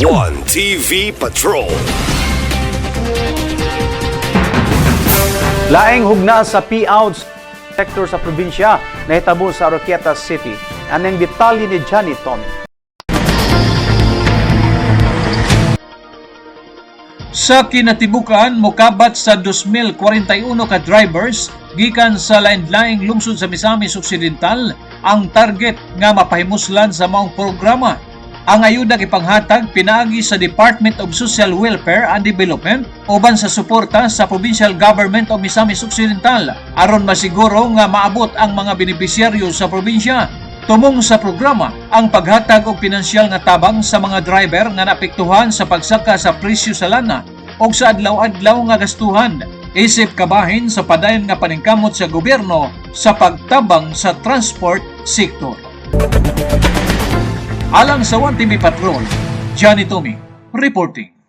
One TV Patrol. Laing hugna sa P-outs sector sa probinsya na hitabo sa Roqueta City. Anong detalye ni Johnny Tommy. Sa kinatibukan, mokabat sa 2041 ka drivers gikan sa lain-laing lungsod sa Misamis Occidental ang target nga mapahimuslan sa maong programa. Ang ayuda ipanghatag pinaagi sa Department of Social Welfare and Development uban sa suporta sa Provincial Government of Misamis Occidental aron masiguro nga maabot ang mga benepisyaryo sa probinsya. Tumong sa programa ang paghatag og pinansyal nga tabang sa mga driver nga naapektuhan sa pagsaka sa presyo sa lana o sa adlaw-adlaw nga gastuhan isip kabahin sa padayon nga paningkamot sa gobyerno sa pagtabang sa transport sector. Alang sa One TV Patrol, Johnny Tommy reporting.